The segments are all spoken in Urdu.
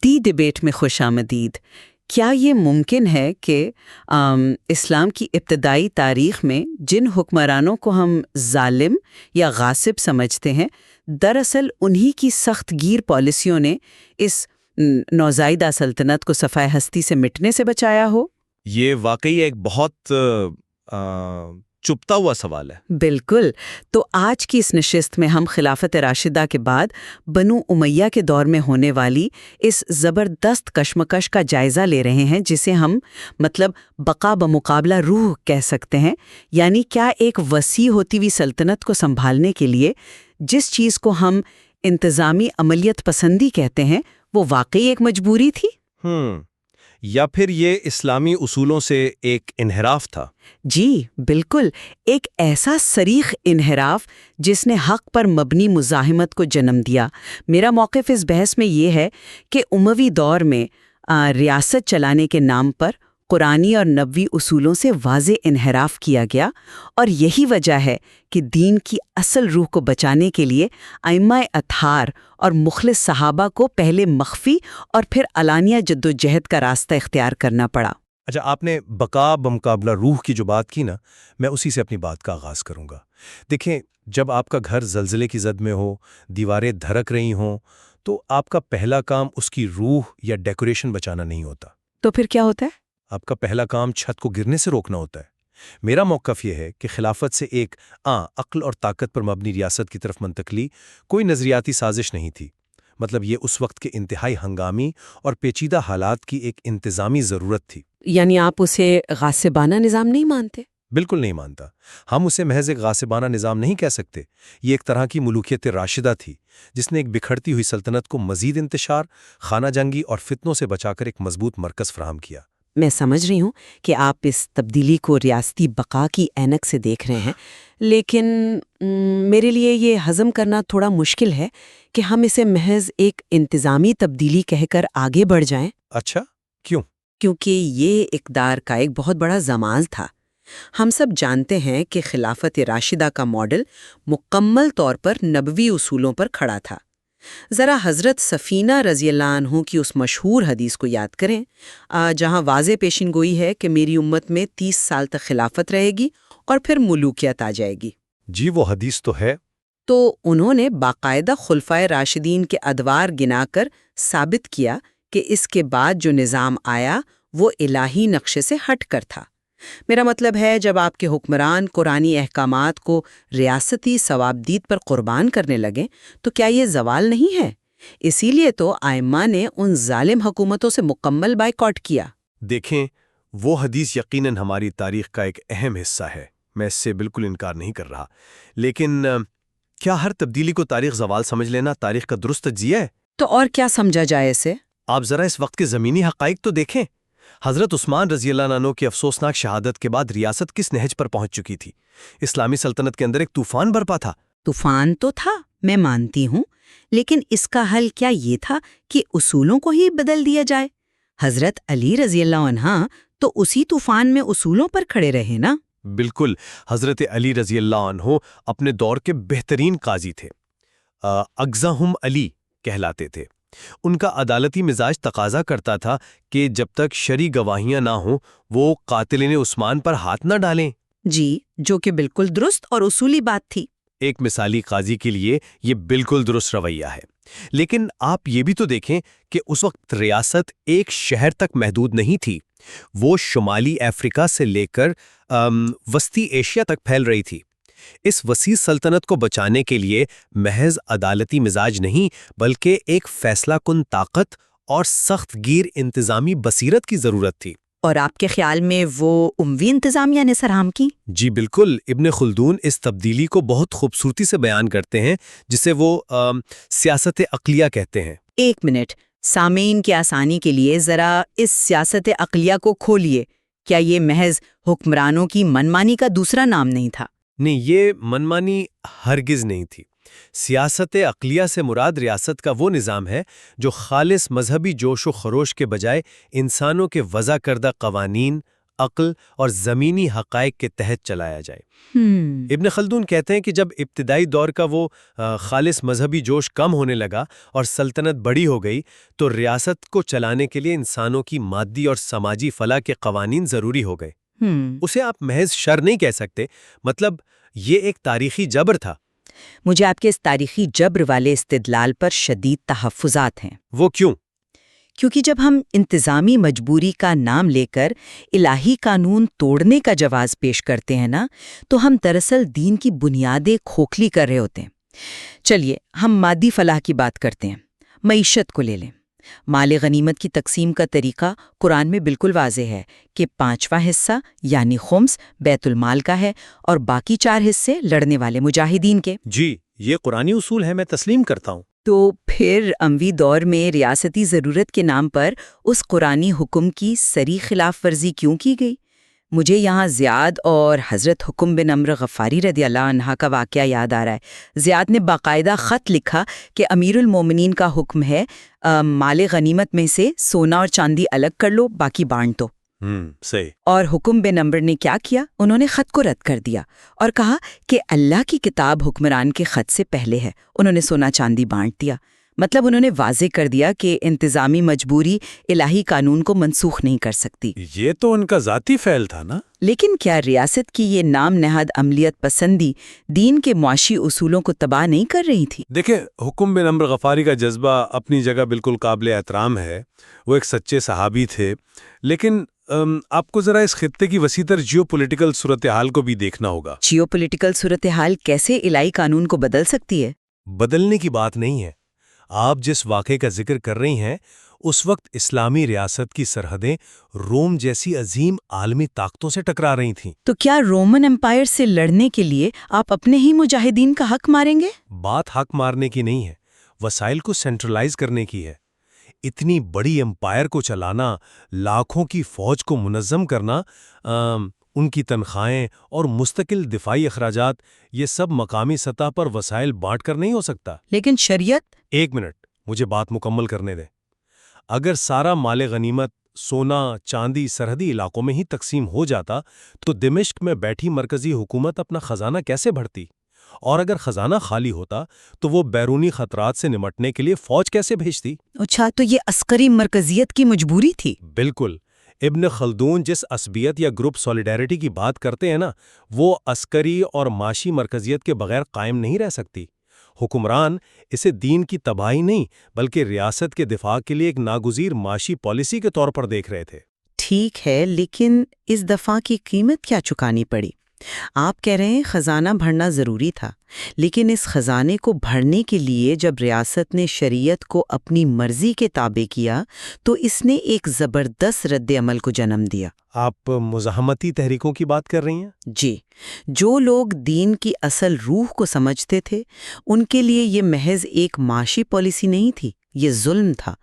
دی ڈبیٹ میں خوش آمدید۔ کیا یہ ممکن ہے کہ اسلام کی ابتدائی تاریخ میں جن حکمرانوں کو ہم ظالم یا غاصب سمجھتے ہیں، دراصل انہی کی سخت گیر پالیسیوں نے اس نوزائیدہ سلطنت کو صفحہ ہستی سے مٹنے سے بچایا ہو؟ یہ واقعی ایک بہت چپتا ہوا سوال ہے۔ بالکل۔ تو آج کی اس نشست میں ہم خلافت راشدہ کے بعد بنو امیہ کے دور میں ہونے والی اس زبردست کشمکش کا جائزہ لے رہے ہیں، جسے ہم بقا بمقابلہ روح کہہ سکتے ہیں۔ یعنی کیا ایک وسیع ہوتی ہوئی سلطنت کو سنبھالنے کے لیے جس چیز کو ہم انتظامی عملیت پسندی کہتے ہیں، وہ واقعی ایک مجبوری تھی؟ یا پھر یہ اسلامی اصولوں سے ایک انحراف تھا؟ جی بالکل، ایک ایسا صریح انحراف جس نے حق پر مبنی مزاحمت کو جنم دیا۔ میرا موقف اس بحث میں یہ ہے کہ اموی دور میں ریاست چلانے کے نام پر قرآنی اور نبوی اصولوں سے واضح انحراف کیا گیا، اور یہی وجہ ہے کہ دین کی اصل روح کو بچانے کے لیے ائمہ اطہار اور مخلص صحابہ کو پہلے مخفی اور پھر علانیہ جدوجہد کا راستہ اختیار کرنا پڑا۔ اچھا، آپ نے بقا بمقابلہ روح کی جو بات کی نا، میں اسی سے اپنی بات کا آغاز کروں گا۔ دیکھیں، جب آپ کا گھر زلزلے کی زد میں ہو، دیواریں دھڑک رہی ہوں، تو آپ کا پہلا کام اس کی روح یا ڈیکوریشن بچانا نہیں ہوتا۔ تو پھر کیا ہوتا ہے؟ آپ کا پہلا کام چھت کو گرنے سے روکنا ہوتا ہے۔ میرا موقف یہ ہے کہ خلافت سے ایک عقل اور طاقت پر مبنی ریاست کی طرف منتقلی کوئی نظریاتی سازش نہیں تھی۔ یہ اس وقت کے انتہائی ہنگامی اور پیچیدہ حالات کی ایک انتظامی ضرورت تھی۔ یعنی آپ اسے غاصبانہ نظام نہیں مانتے؟ بالکل نہیں مانتا۔ ہم اسے محض ایک غاصبانہ نظام نہیں کہہ سکتے۔ یہ ایک طرح کی ملوکیت راشدہ تھی، جس نے ایک بکھرتی ہوئی سلطنت کو مزید انتشار، خانہ جنگی اور فتنوں سے بچا کر ایک مضبوط مرکز فراہم کیا۔ میں سمجھ رہی ہوں کہ آپ اس تبدیلی کو ریاستی بقا کی اینک سے دیکھ رہے ہیں، لیکن میرے لیے یہ ہضم کرنا تھوڑا مشکل ہے کہ ہم اسے محض ایک انتظامی تبدیلی کہہ کر آگے بڑھ جائیں۔ اچھا، کیوں؟ کیونکہ یہ اقدار کا ایک بہت بڑا زمانہ تھا۔ ہم سب جانتے ہیں کہ خلافت راشدہ کا ماڈل مکمل طور پر نبوی اصولوں پر کھڑا تھا۔ ذرا حضرت سفینہ رضی اللہ عنہ کی اس مشہور حدیث کو یاد کریں، جہاں واضح پیشن گوئی ہے کہ میری امت میں 30 سال تک خلافت رہے گی اور پھر ملوکیت آ جائے گی۔ جی، وہ حدیث تو ہے۔ تو انہوں نے باقاعدہ خلفائے راشدین کے ادوار گنا کر ثابت کیا کہ اس کے بعد جو نظام آیا وہ الہی نقشے سے ہٹ کر تھا۔ میرا مطلب ہے، جب آپ کے حکمران قرآنی احکامات کو ریاستی ثوابدید پر قربان کرنے لگیں تو کیا یہ زوال نہیں ہے؟ اسی لیے تو ائمہ نے ان ظالم حکومتوں سے مکمل بائیکاٹ کیا۔ دیکھیں، وہ حدیث یقیناً ہماری تاریخ کا ایک اہم حصہ ہے، میں اس سے بالکل انکار نہیں کر رہا، لیکن کیا ہر تبدیلی کو تاریخ زوال سمجھ لینا تاریخ کا درست تجزیہ ہے؟ تو اور کیا سمجھا جائے اسے؟ آپ ذرا اس وقت کے زمینی حقائق تو دیکھیں۔ حضرت عثمان رضی اللہ عنہ کی افسوسناک شہادت کے بعد ریاست کس نہج پر پہنچ چکی تھی؟ اسلامی سلطنت کے اندر ایک طوفان برپا تھا۔ طوفان تو تھا، میں مانتی ہوں، لیکن اس کا حل کیا یہ تھا کہ اصولوں کو ہی بدل دیا جائے؟ حضرت علی رضی اللہ عنہ تو اسی طوفان میں اصولوں پر کھڑے رہے نا۔ بالکل، حضرت علی رضی اللہ عنہ اپنے دور کے بہترین قاضی تھے، اگزہم علی کہلاتے تھے۔ ان کا عدالتی مزاج تقاضا کرتا تھا کہ جب تک شرعی گواہیاں نہ ہوں وہ قاتلین عثمان پر ہاتھ نہ ڈالیں۔ جی، جو کہ بالکل درست اور اصولی بات تھی۔ ایک مثالی قاضی کے لیے یہ بالکل درست رویہ ہے، لیکن آپ یہ بھی تو دیکھیں کہ اس وقت ریاست ایک شہر تک محدود نہیں تھی، وہ شمالی افریقہ سے لے کر وسطی ایشیا تک پھیل رہی تھی۔ اس وسیع سلطنت کو بچانے کے لیے محض عدالتی مزاج نہیں بلکہ ایک فیصلہ کن طاقت اور سخت گیر انتظامی بصیرت کی ضرورت تھی۔ اور آپ کے خیال میں وہ اموی انتظامیہ نے سرہم کی؟ جی بالکل، ابن خلدون اس تبدیلی کو بہت خوبصورتی سے بیان کرتے ہیں، جسے وہ سیاست عقلیہ کہتے ہیں۔ ایک منٹ، سامعین کی آسانی کے لیے ذرا اس سیاست عقلیہ کو کھولیے۔ کیا یہ محض حکمرانوں کی منمانی کا دوسرا نام نہیں تھا؟ نہیں، یہ منمانی ہرگز نہیں تھی۔ سیاست عقلیہ سے مراد ریاست کا وہ نظام ہے جو خالص مذہبی جوش و خروش کے بجائے انسانوں کے وضع کردہ قوانین، عقل اور زمینی حقائق کے تحت چلایا جائے۔ ابن خلدون کہتے ہیں کہ جب ابتدائی دور کا وہ خالص مذہبی جوش کم ہونے لگا اور سلطنت بڑی ہو گئی تو ریاست کو چلانے کے لیے انسانوں کی مادی اور سماجی فلاح کے قوانین ضروری ہو گئے۔ اسے آپ محض شر نہیں کہہ سکتے، مطلب یہ ایک تاریخی جبر تھا۔ مجھے آپ کے اس تاریخی جبر والے استدلال پر شدید تحفظات ہیں۔ وہ کیوں؟ کیونکہ جب ہم انتظامی مجبوری کا نام لے کر الہی قانون توڑنے کا جواز پیش کرتے ہیں نا، تو ہم دراصل دین کی بنیادیں کھوکھلی کر رہے ہوتے ہیں۔ چلیے ہم مادی فلاح کی بات کرتے ہیں۔ معیشت کو لے لیں۔ مال غنیمت کی تقسیم کا طریقہ قرآن میں بالکل واضح ہے کہ 5واں حصہ یعنی خمس بیت المال کا ہے اور باقی 4 حصے لڑنے والے مجاہدین کے۔ جی، یہ قرآنی اصول ہے، میں تسلیم کرتا ہوں۔ تو پھر اموی دور میں ریاستی ضرورت کے نام پر اس قرآنی حکم کی سری خلاف ورزی کیوں کی گئی؟ مجھے یہاں زیاد اور حضرت حکم بن عمرو غفاری رضی اللہ عنہ کا واقعہ یاد آ رہا ہے۔ زیاد نے باقاعدہ خط لکھا کہ امیر المومنین کا حکم ہے مال غنیمت میں سے سونا اور چاندی الگ کر لو، باقی بانٹ دو۔ صحیح۔ اور حکم بن عمرو نے کیا کیا؟ انہوں نے خط کو رد کر دیا اور کہا کہ اللہ کی کتاب حکمران کے خط سے پہلے ہے۔ انہوں نے سونا چاندی بانٹ دیا۔ مطلب انہوں نے واضح کر دیا کہ انتظامی مجبوری الہی قانون کو منسوخ نہیں کر سکتی۔ یہ تو ان کا ذاتی فعل تھا نا۔ لیکن کیا ریاست کی یہ نام نہاد عملیت پسندی دین کے معاشی اصولوں کو تباہ نہیں کر رہی تھی؟ دیکھیں، حکم بن عمرو غفاری کا جذبہ اپنی جگہ بالکل قابل احترام ہے، وہ ایک سچے صحابی تھے، لیکن آپ کو ذرا اس خطے کی وسیع جیو پولیٹیکل صورتحال کو بھی دیکھنا ہوگا۔ جیو پولیٹیکل صورتحال کیسے الہی قانون کو بدل سکتی ہے؟ بدلنے کی بات نہیں ہے۔ آپ جس واقعے کا ذکر کر رہی ہیں، اس وقت اسلامی ریاست کی سرحدیں روم جیسی عظیم عالمی طاقتوں سے ٹکرا رہی تھیں۔ تو کیا رومن امپائر سے لڑنے کے لیے آپ اپنے ہی مجاہدین کا حق ماریں گے؟ بات حق مارنے کی نہیں ہے، وسائل کو سینٹرلائز کرنے کی ہے۔ اتنی بڑی امپائر کو چلانا، لاکھوں کی فوج کو منظم کرنا، ان کی تنخواہیں اور مستقل دفاعی اخراجات، یہ سب مقامی سطح پر وسائل بانٹ کر نہیں ہو سکتا۔ لیکن شریعت… ایک منٹ، مجھے بات مکمل کرنے دیں۔ اگر سارا مال غنیمت سونا چاندی سرحدی علاقوں میں ہی تقسیم ہو جاتا تو دمشق میں بیٹھی مرکزی حکومت اپنا خزانہ کیسے بھرتی؟ اور اگر خزانہ خالی ہوتا تو وہ بیرونی خطرات سے نمٹنے کے لیے فوج کیسے بھیجتی؟ اچھا، تو یہ عسکری مرکزیت کی مجبوری تھی؟ بالکل۔ ابن خلدون جس عصبیت یا گروپ سولیڈیرٹی کی بات کرتے ہیں نا، وہ عسکری اور معاشی مرکزیت کے بغیر قائم نہیں رہ سکتی۔ حکمران اسے دین کی تباہی نہیں بلکہ ریاست کے دفاع کے لیے ایک ناگزیر معاشی پالیسی کے طور پر دیکھ رہے تھے۔ ٹھیک ہے، لیکن اس دفعہ کی قیمت کیا چکانی پڑی؟ آپ کہہ رہے ہیں خزانہ بھرنا ضروری تھا، لیکن اس خزانے کو بھرنے کے لیے جب ریاست نے شریعت کو اپنی مرضی کے تابع کیا تو اس نے ایک زبردست رد عمل کو جنم دیا۔ آپ مزاحمتی تحریکوں کی بات کر رہی ہیں؟ جی، جو لوگ دین کی اصل روح کو سمجھتے تھے ان کے لیے یہ محض ایک معاشی پالیسی نہیں تھی، یہ ظلم تھا۔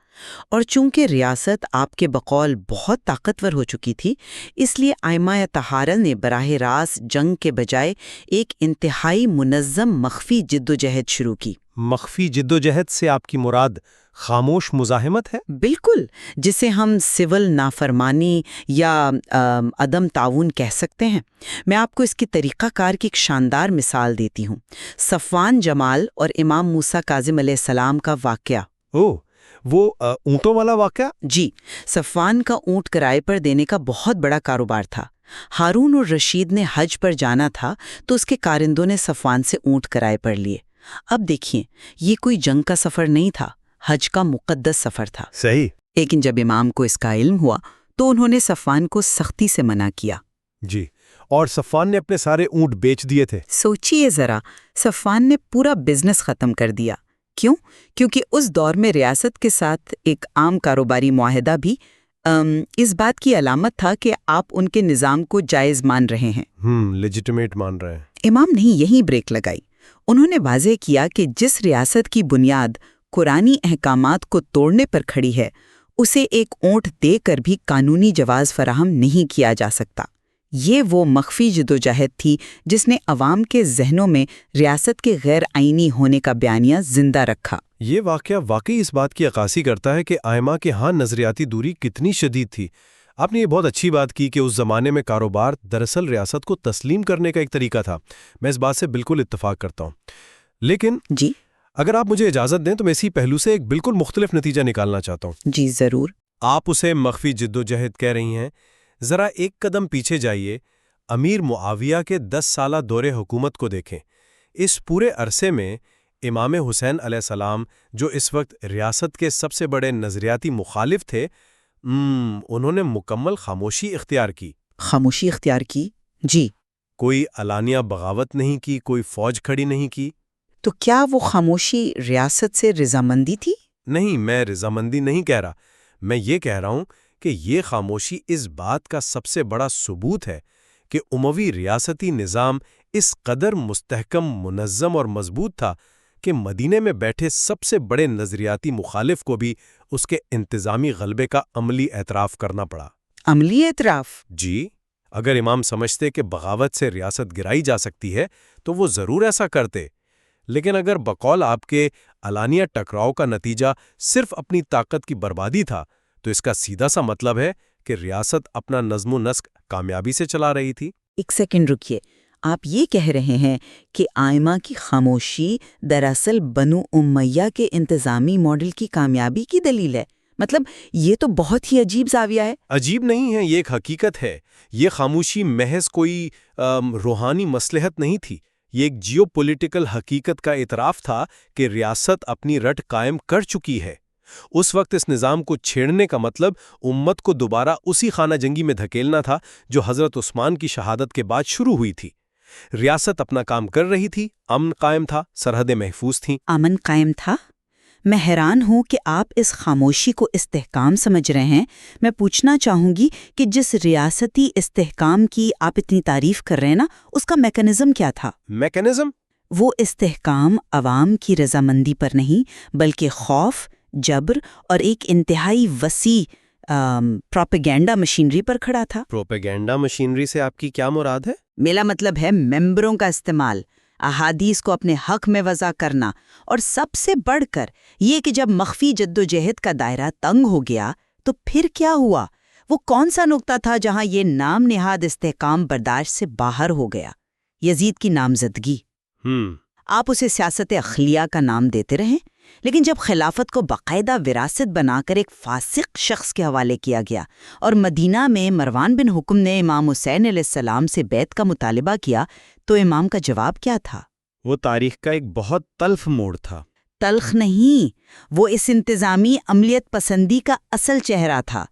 اور چونکہ ریاست آپ کے بقول بہت طاقتور ہو چکی تھی، اس لیے ائمہ طہارہ نے براہ راست جنگ کے بجائے ایک انتہائی منظم مخفی جدوجہد شروع کی۔ مخفی جدوجہد سے آپ کی مراد خاموش مزاحمت ہے؟ بالکل، جسے ہم سول نافرمانی یا عدم تعاون کہہ سکتے ہیں۔ میں آپ کو اس کی طریقہ کار کی ایک شاندار مثال دیتی ہوں۔ صفوان جمال اور امام موسیٰ کاظم علیہ السلام کا واقعہ۔ وہ اونٹوں والا واقعہ؟ جی، صفوان کا اونٹ کرائے پر دینے کا بہت بڑا کاروبار تھا۔ ہارون اور رشید نے حج پر جانا تھا تو اس کے کارندوں نے صفوان سے اونٹ کرائے پر لیے۔ اب دیکھیے، یہ کوئی جنگ کا سفر نہیں تھا، حج کا مقدس سفر تھا۔ صحیح۔ لیکن جب امام کو اس کا علم ہوا تو انہوں نے صفوان کو سختی سے منع کیا۔ جی، اور صفوان نے اپنے سارے اونٹ بیچ دیے تھے۔ سوچئے ذرا، صفوان نے پورا بزنس ختم کر دیا۔ کیوں؟ کیونکہ اس دور میں ریاست کے ساتھ ایک عام کاروباری معاہدہ بھی اس بات کی علامت تھا کہ آپ ان کے نظام کو جائز مان رہے ہیں، لیجیٹمیٹ مان رہے ہیں۔ امام نے یہیں بریک لگائی۔ انہوں نے واضح کیا کہ جس ریاست کی بنیاد قرآنی احکامات کو توڑنے پر کھڑی ہے، اسے ایک اونٹ دے کر بھی قانونی جواز فراہم نہیں کیا جا سکتا۔ یہ وہ مخفی جدوجہد تھی جس نے عوام کے ذہنوں میں ریاست کے غیر آئینی ہونے کا بیانیہ زندہ رکھا۔ یہ واقعہ واقعی اس بات کی عکاسی کرتا ہے کہ ائمہ کے ہاں نظریاتی دوری کتنی شدید تھی۔ آپ نے یہ بہت اچھی بات کی کہ اس زمانے میں کاروبار دراصل ریاست کو تسلیم کرنے کا ایک طریقہ تھا. میں اس بات سے بالکل اتفاق کرتا ہوں. لیکن جی اگر آپ مجھے اجازت دیں تو میں اسی پہلو سے ایک بالکل مختلف نتیجہ نکالنا چاہتا ہوں. جی ضرور. آپ اسے مخفی جدوجہد کہہ رہی ہیں. ذرا ایک قدم پیچھے جائیے. امیر معاویہ کے 10 سالہ دور حکومت کو دیکھیں. اس پورے عرصے میں امام حسین علیہ السلام جو اس وقت ریاست کے سب سے بڑے نظریاتی مخالف تھے، انہوں نے مکمل خاموشی اختیار کی. خاموشی اختیار کی؟ جی. کوئی علانیہ بغاوت نہیں کی، کوئی فوج کھڑی نہیں کی. تو کیا وہ خاموشی ریاست سے رضامندی تھی؟ نہیں، میں رضامندی نہیں کہہ رہا. میں یہ کہہ رہا ہوں کہ یہ خاموشی اس بات کا سب سے بڑا ثبوت ہے کہ اموی ریاستی نظام اس قدر مستحکم، منظم اور مضبوط تھا کہ مدینے میں بیٹھے سب سے بڑے نظریاتی مخالف کو بھی اس کے انتظامی غلبے کا عملی اعتراف کرنا پڑا. عملی اعتراف؟ جی، اگر امام سمجھتے کہ بغاوت سے ریاست گرائی جا سکتی ہے تو وہ ضرور ایسا کرتے. لیکن اگر بقول آپ کے علانیہ ٹکراؤ کا نتیجہ صرف اپنی طاقت کی بربادی تھا تو اس کا سیدھا سا مطلب ہے کہ ریاست اپنا نظم و نسق کامیابی سے چلا رہی تھی. ایک سیکنڈ رکیے. آپ یہ کہہ رہے ہیں کہ آئمہ کی خاموشی دراصل بنو امیہ کے انتظامی ماڈل کی کامیابی کی دلیل ہے؟ مطلب یہ تو بہت ہی عجیب زاویہ ہے. عجیب نہیں ہے، یہ ایک حقیقت ہے. یہ خاموشی محض کوئی روحانی مصلحت نہیں تھی. یہ ایک جیو پولیٹیکل حقیقت کا اعتراف تھا کہ ریاست اپنی رٹ قائم کر چکی ہے. اس وقت اس نظام کو چھیڑنے کا مطلب امت کو دوبارہ اسی خانہ جنگی میں دھکیلنا تھا جو حضرت عثمان کی شہادت کے بعد شروع ہوئی تھی. ریاست اپنا کام کر رہی تھی، امن قائم تھا، سرحدیں محفوظ تھیں. امن قائم تھا؟ میں حیران ہوں کہ آپ اس خاموشی کو استحکام سمجھ رہے ہیں. میں پوچھنا چاہوں گی کہ جس ریاستی استحکام کی آپ اتنی تعریف کر رہے ہیں نا، اس کا میکانزم کیا تھا؟ میکانزم؟ وہ استحکام عوام کی رضامندی پر نہیں بلکہ خوف، جبر اور ایک انتہائی وسیع پروپیگنڈا مشینری پر کھڑا تھا. پروپیگنڈا مشینری سے آپ کی کیا مراد ہے؟ میرا مطلب ہے ممبروں کا استعمال، احادیث کو اپنے حق میں وضع کرنا، اور سب سے بڑھ کر یہ کہ جب مخفی جدوجہد کا دائرہ تنگ ہو گیا تو پھر کیا ہوا؟ وہ کون سا نقطہ تھا جہاں یہ نام نہاد استحکام برداشت سے باہر ہو گیا؟ یزید کی نامزدگی. آپ اسے سیاست اخلیہ کا نام دیتے رہیں، لیکن جب خلافت کو باقاعدہ وراثت بنا کر ایک فاسق شخص کے حوالے کیا گیا اور مدینہ میں مروان بن حکم نے امام حسین علیہ السلام سے بیعت کا مطالبہ کیا تو امام کا جواب کیا تھا؟ وہ تاریخ کا ایک بہت تلخ موڑ تھا. تلخ نہیں، وہ اس انتظامی عملیت پسندی کا اصل چہرہ تھا.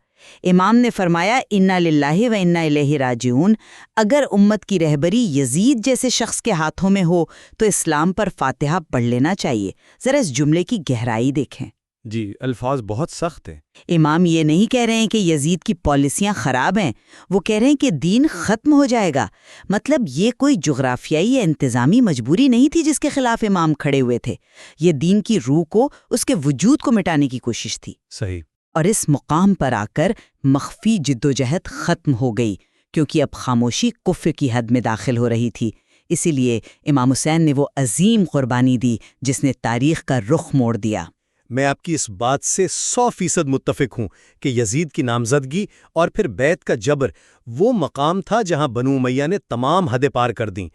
امام نے فرمایا انا للہ و انا الیہ راجعون. اگر امت کی رہبری یزید جیسے شخص کے ہاتھوں میں ہو تو اسلام پر فاتحہ پڑھ لینا چاہیے. ذرا اس جملے کی گہرائی دیکھیں. جی، الفاظ بہت سخت ہیں. امام یہ نہیں کہہ رہے ہیں کہ یزید کی پالیسیاں خراب ہیں، وہ کہہ رہے ہیں کہ دین ختم ہو جائے گا. مطلب یہ کوئی جغرافیائی یا انتظامی مجبوری نہیں تھی جس کے خلاف امام کھڑے ہوئے تھے. یہ دین کی روح کو، اس کے وجود کو مٹانے کی کوشش تھی. صحیح. اور اس مقام پر آ کر مخفی جدوجہد ختم ہو گئی کیونکہ اب خاموشی کفر کی حد میں داخل ہو رہی تھی. اسی لیے امام حسین نے وہ عظیم قربانی دی جس نے تاریخ کا رخ موڑ دیا. میں آپ کی اس بات سے 100% متفق ہوں کہ یزید کی نامزدگی اور پھر بیعت کا جبر وہ مقام تھا جہاں بنو امیہ نے تمام حدیں پار کر دیں.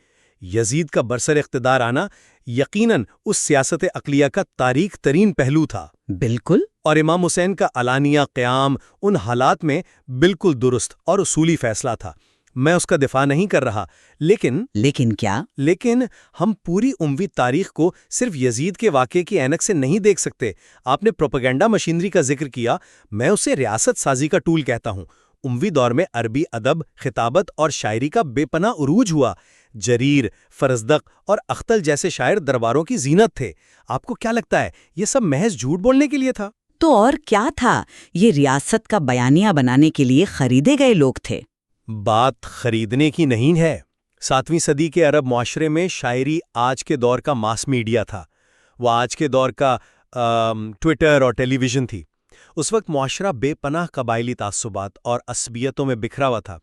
یزید کا برسر اقتدار آنا یقیناً اس سیاست عقلیہ کا تاریک ترین پہلو تھا. بالکل. اور امام حسین کا علانیہ قیام ان حالات میں بالکل درست اور اصولی فیصلہ تھا. میں اس کا دفاع نہیں کر رہا، لیکن کیا؟ لیکن ہم پوری اموی تاریخ کو صرف یزید کے واقعے کی عینک سے نہیں دیکھ سکتے. آپ نے پروپیگنڈا مشینری کا ذکر کیا، میں اسے ریاست سازی کا ٹول کہتا ہوں. اموی دور میں عربی ادب، خطابت اور شاعری کا بے پناہ عروج ہوا. جریر، فرزدق اور اختل جیسے شاعر درباروں کی زینت تھے. آپ کو کیا لگتا ہے یہ سب محض جھوٹ بولنے کے لیے تھا؟ تو اور کیا تھا؟ یہ ریاست کا بیانیہ بنانے کے لیے خریدے گئے لوگ تھے. بات خریدنے کی نہیں ہے. 7ویں صدی کے عرب معاشرے میں شاعری آج کے دور کا ماس میڈیا تھا. وہ آج کے دور کا ٹویٹر اور ٹیلی ویژن تھی. اس وقت معاشرہ بے پناہ قبائلی تعصبات اور عصبیتوں میں بکھرا ہوا تھا.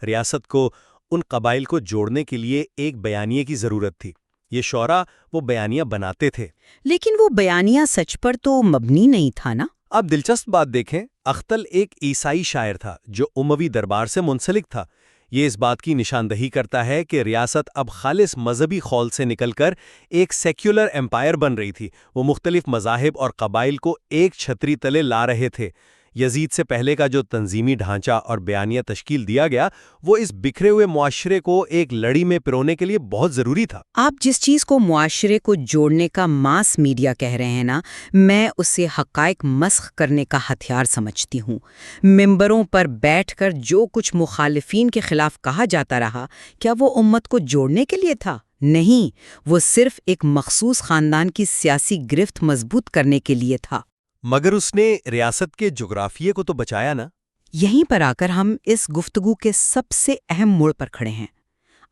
ریاست کو ان قبائل کو جوڑنے کے لیے ایک بیانیے کی ضرورت تھی. یہ شعراء وہ بیانیہ بناتے تھے. لیکن وہ بیانیہ سچ پر تو مبنی نہیں تھا نا؟ اب دلچسپ بات دیکھیں، اختل ایک عیسائی شاعر تھا جو اموی دربار سے منسلک تھا۔ یہ اس بات کی نشاندہی کرتا ہے کہ ریاست اب خالص مذہبی خول سے نکل کر ایک سیکولر ایمپائر بن رہی تھی۔ وہ مختلف مذاہب اور قبائل کو ایک چھتری تلے لا رہے تھے۔ یزید سے پہلے کا جو تنظیمی ڈھانچہ اور بیانیہ تشکیل دیا گیا، وہ اس بکھرے ہوئے معاشرے کو ایک لڑی میں پرونے کے لیے بہت ضروری تھا۔ آپ جس چیز کو معاشرے کو جوڑنے کا ماس میڈیا کہہ رہے ہیں نا، میں اسے حقائق مسخ کرنے کا ہتھیار سمجھتی ہوں۔ ممبروں پر بیٹھ کر جو کچھ مخالفین کے خلاف کہا جاتا رہا، کیا وہ امت کو جوڑنے کے لیے تھا؟ نہیں، وہ صرف ایک مخصوص خاندان کی سیاسی گرفت مضبوط کرنے کے لیے تھا۔ مگر اس نے ریاست کے جغرافیے کو تو بچایا نا۔ یہیں پر آ کر ہم اس گفتگو کے سب سے اہم موڑ پر کھڑے ہیں۔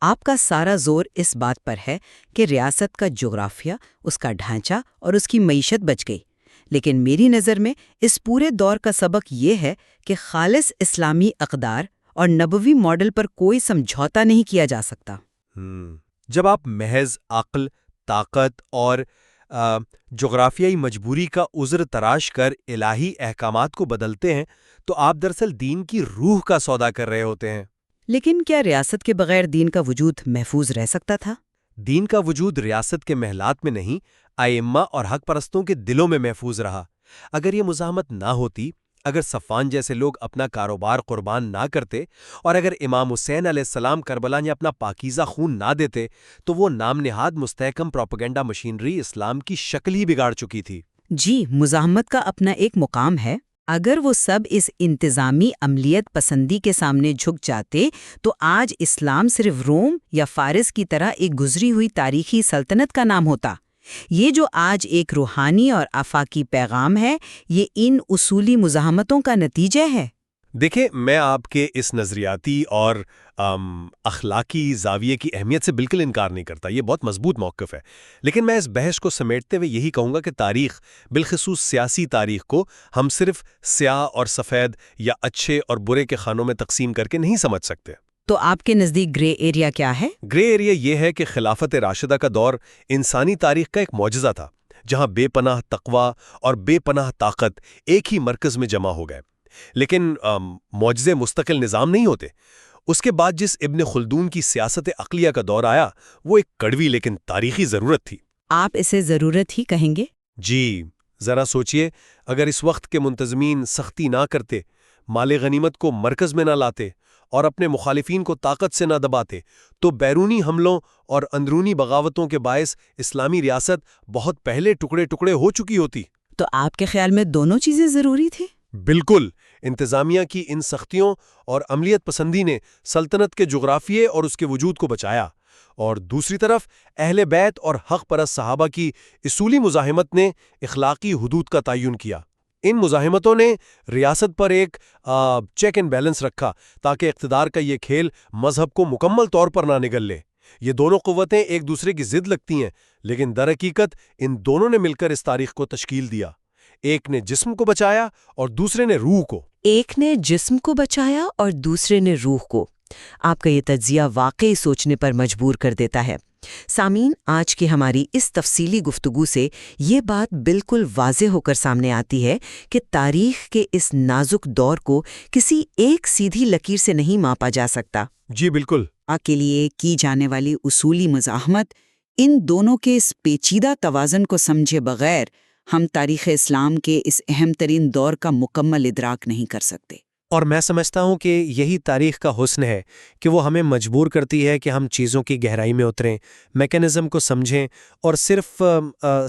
آپ کا سارا زور اس بات پر ہے کہ ریاست کا جغرافیہ، اس کا ڈھانچہ اور اس کی معیشت بچ گئی، لیکن میری نظر میں اس پورے دور کا سبق یہ ہے کہ خالص اسلامی اقدار اور نبوی ماڈل پر کوئی سمجھوتا نہیں کیا جا سکتا۔ جب آپ محض عقل، طاقت اور جغرافیائی مجبوری کا عذر تراش کر الہی احکامات کو بدلتے ہیں تو آپ دراصل دین کی روح کا سودا کر رہے ہوتے ہیں۔ لیکن کیا ریاست کے بغیر دین کا وجود محفوظ رہ سکتا تھا؟ دین کا وجود ریاست کے محلات میں نہیں، ائمہ اور حق پرستوں کے دلوں میں محفوظ رہا۔ اگر یہ مزاحمت نہ ہوتی، اگر صفوان جیسے لوگ اپنا کاروبار قربان نہ کرتے، اور اگر امام حسین علیہ السلام کربلا میں اپنا پاکیزہ خون نہ دیتے، تو وہ نام نہاد مستحکم پروپیگنڈا مشینری اسلام کی شکل ہی بگاڑ چکی تھی۔ جی، مزاحمت کا اپنا ایک مقام ہے۔ اگر وہ سب اس انتظامی عملیت پسندی کے سامنے جھک جاتے تو آج اسلام صرف روم یا فارس کی طرح ایک گزری ہوئی تاریخی سلطنت کا نام ہوتا۔ یہ جو آج ایک روحانی اور آفاقی پیغام ہے، یہ ان اصولی مزاحمتوں کا نتیجہ ہے۔ دیکھیں، میں آپ کے اس نظریاتی اور اخلاقی زاویے کی اہمیت سے بالکل انکار نہیں کرتا، یہ بہت مضبوط موقف ہے، لیکن میں اس بحث کو سمیٹتے ہوئے یہی کہوں گا کہ تاریخ، بالخصوص سیاسی تاریخ کو ہم صرف سیاہ اور سفید یا اچھے اور برے کے خانوں میں تقسیم کر کے نہیں سمجھ سکتے۔ تو آپ کے نزدیک گرے ایریا کیا ہے؟ گرے ایریا یہ ہے کہ خلافت راشدہ کا دور انسانی تاریخ کا ایک معجزہ تھا، جہاں بے پناہ تقویٰ اور بے پناہ طاقت ایک ہی مرکز میں جمع ہو گئے۔ لیکن معجزے مستقل نظام نہیں ہوتے۔ اس کے بعد جس ابن خلدون کی سیاست عقلیہ کا دور آیا، وہ ایک کڑوی لیکن تاریخی ضرورت تھی۔ آپ اسے ضرورت ہی کہیں گے؟ جی، ذرا سوچئے، اگر اس وقت کے منتظمین سختی نہ کرتے، مال غنیمت کو مرکز میں نہ لاتے اور اپنے مخالفین کو طاقت سے نہ دباتے، تو بیرونی حملوں اور اندرونی بغاوتوں کے باعث اسلامی ریاست بہت پہلے ٹکڑے ٹکڑے ہو چکی ہوتی۔ تو آپ کے خیال میں دونوں چیزیں ضروری تھیں؟ بالکل۔ انتظامیہ کی ان سختیوں اور عملیت پسندی نے سلطنت کے جغرافیے اور اس کے وجود کو بچایا، اور دوسری طرف اہل بیت اور حق پرست صحابہ کی اصولی مزاحمت نے اخلاقی حدود کا تعین کیا۔ ان مزاحمتوں نے ریاست پر ایک چیک اینڈ بیلنس رکھا تاکہ اقتدار کا یہ کھیل مذہب کو مکمل طور پر نہ نگل لے۔ یہ دونوں قوتیں ایک دوسرے کی ضد لگتی ہیں، لیکن در حقیقت ان دونوں نے مل کر اس تاریخ کو تشکیل دیا۔ ایک نے جسم کو بچایا اور دوسرے نے روح کو۔ ایک نے جسم کو بچایا اور دوسرے نے روح کو۔ آپ کا یہ تجزیہ واقعی سوچنے پر مجبور کر دیتا ہے۔ سامعین، آج کی ہماری اس تفصیلی گفتگو سے یہ بات بالکل واضح ہو کر سامنے آتی ہے کہ تاریخ کے اس نازک دور کو کسی ایک سیدھی لکیر سے نہیں ماپا جا سکتا۔ جی بالکل۔ کے لیے کی جانے والی اصولی مزاحمت، ان دونوں کے اس پیچیدہ توازن کو سمجھے بغیر ہم تاریخ اسلام کے اس اہم ترین دور کا مکمل ادراک نہیں کر سکتے۔ اور میں سمجھتا ہوں کہ یہی تاریخ کا حسن ہے کہ وہ ہمیں مجبور کرتی ہے کہ ہم چیزوں کی گہرائی میں اتریں، میکانزم کو سمجھیں اور صرف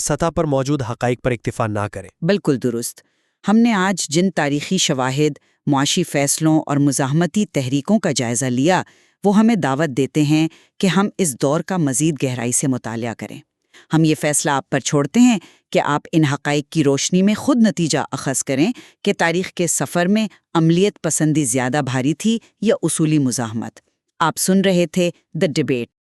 سطح پر موجود حقائق پر اکتفا نہ کریں۔ بالکل درست۔ ہم نے آج جن تاریخی شواہد، معاشی فیصلوں اور مزاحمتی تحریکوں کا جائزہ لیا، وہ ہمیں دعوت دیتے ہیں کہ ہم اس دور کا مزید گہرائی سے مطالعہ کریں۔ ہم یہ فیصلہ آپ پر چھوڑتے ہیں کہ آپ ان حقائق کی روشنی میں خود نتیجہ اخذ کریں کہ تاریخ کے سفر میں عملیت پسندی زیادہ بھاری تھی یا اصولی مزاحمت۔ آپ سن رہے تھے دی ڈیبیٹ۔